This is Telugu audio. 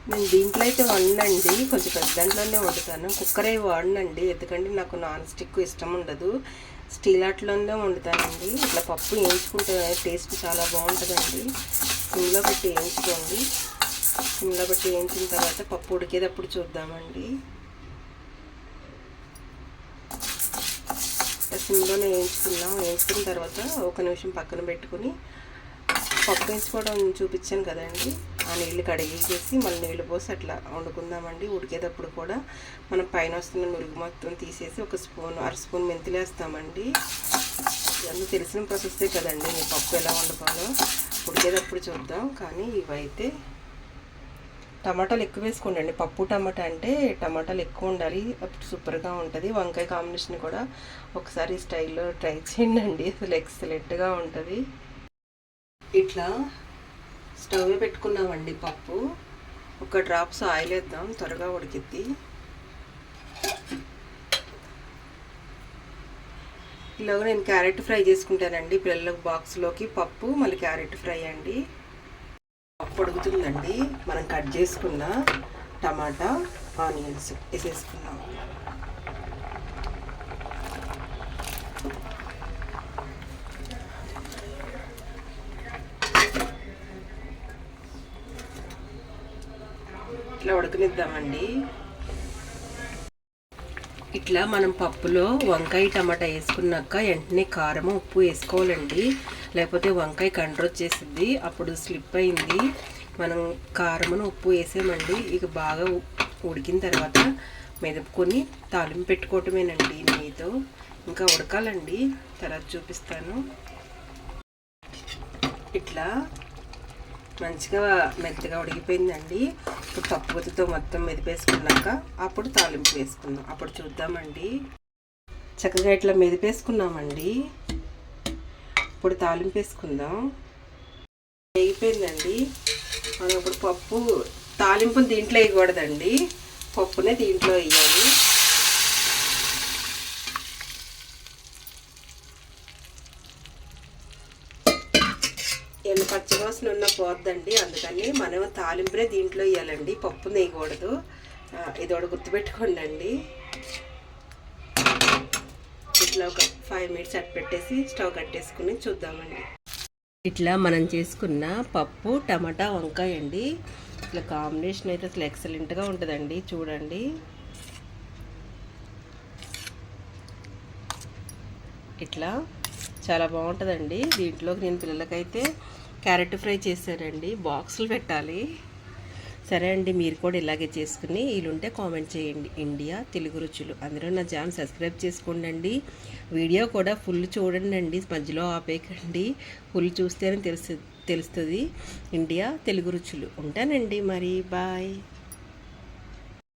నేను దీంట్లో అయితే వండండి, కొంచెం పెద్ద దాంట్లోనే వండుతాను. కుక్కర్ అవి వాడనండి, ఎందుకంటే నాకు నాన్ స్టిక్ ఇష్టం ఉండదు. స్టీల్ ఆటలోనే వండుతానండి. ఇట్లా పప్పు వేయించుకుంటే టేస్ట్ చాలా బాగుంటుందండి. సిమ్లో పెట్టి వేయించుకోండి. సిమ్లో పెట్టి వేయించిన తర్వాత పప్పు ఉడికేటప్పుడు చూద్దామండి. సిమ్లోనే వేయించుకున్న తర్వాత ఒక నిమిషం పక్కన పెట్టుకుని పప్పు వేయించుకోవడం చూపించాను కదండి, ఆ నీళ్ళు కడిగేసి మళ్ళీ నీళ్ళు పోసి అట్లా వండుకుందామండి. ఉడికేటప్పుడు కూడా మనం పైన వస్తున్న నురుగు మొత్తం తీసేసి ఒక అర స్పూన్ మెంతులు వేస్తామండి. ఇవన్నీ తెలిసిన ప్రాసెస్సే కదండి, నేను పప్పు ఎలా వండుకోవాలో ఉడికేటప్పుడు చూద్దాం. కానీ ఇవైతే టమాటాలు ఎక్కువ వేసుకోండి. పప్పు టమాటా అంటే టమాటాలు ఎక్కువ ఉండాలి, అప్పుడు సూపర్గా ఉంటుంది. వంకాయ కాంబినేషన్ కూడా ఒకసారి స్టైల్లో ట్రై చేయండి, అసలు ఎక్సలెంట్గా ఉంటుంది. ఇట్లా స్టవ్ పెట్టుకున్నామండి. పప్పు ఒక డ్రాప్స్ ఆయిల్ వేద్దాం, త్వరగా ఉడికిద్ది. ఇలాగ నేను క్యారెట్ ఫ్రై చేసుకుంటానండి పిల్లలకు బాక్స్లోకి. పప్పు మళ్ళీ క్యారెట్ ఫ్రై అండి. పప్పు ఉడుకుతుందండి, మనం కట్ చేసుకున్న టమాటా ఆనియన్స్ వేసేసుకున్నాం. ఇట్లా ఉడకనిద్దామండి. ఇట్లా మనం పప్పులో వంకాయ టమాటా వేసుకున్నాక వెంటనే కారం ఉప్పు వేసుకోవాలండి, లేకపోతే వంకాయ కండ్ర వచ్చేసింది. అప్పుడు స్లిప్ అయింది. మనం కారమును ఉప్పు వేసామండి. ఇక బాగా ఉడికిన తర్వాత మెదుపుకొని తాలింపు పెట్టుకోవటమేనండి నెయ్యితో. ఇంకా ఉడకాలండి, తర్వాత చూపిస్తాను. ఇట్లా మంచిగా మెత్తగా ఉడికిపోయిందండి. ఇప్పుడు పప్పుతో మొత్తం మెదిపేసుకున్నాక అప్పుడు తాలింపు వేసుకుందాం, అప్పుడు చూద్దామండి. చక్కగా ఇట్లా మెదిపేసుకున్నామండి. ఇప్పుడు తాలింపు వేసుకుందాం. వేగిపోయిందండి. మనం ఇప్పుడు పప్పు తాలింపుని దీంట్లో వేయకూడదండి, పప్పునే దీంట్లో వేయాలి. పచ్చివాసన ఉన్న పోద్దండి, అందుకని మనం తాలింపునే దీంట్లో వేయాలండి, పప్పు వేయకూడదు. ఇది ఒకటి గుర్తుపెట్టుకోండి. ఇట్లా ఒక 5 మినిట్స్ అట్టు పెట్టేసి స్టవ్ కట్టేసుకుని చూద్దామండి. ఇట్లా మనం చేసుకున్న పప్పు టమాటా వంకాయ అండి. ఇట్లా కాంబినేషన్ అయితే అసలు ఎక్సలెంట్గా ఉంటుందండి, చూడండి. ఇట్లా చాలా బాగుంటుందండి. దీంట్లోకి నేను పిల్లలకైతే క్యారెట్ ఫ్రై చేశానండి, బాక్సులు పెట్టాలి. సరే అండి, మీరు కూడా ఇలాగే చేసుకుని వీలుంటే కామెంట్ చేయండి. ఇండియా తెలుగు రుచులు, అందులో నా ఛానల్ సబ్స్క్రైబ్ చేసుకోండి. వీడియో కూడా ఫుల్ చూడండి, మధ్యలో ఆపేయకండి. ఫుల్ చూస్తేనే తెలుస్తుంది. ఇండియా తెలుగు రుచులు. ఉంటానండి మరి, బాయ్.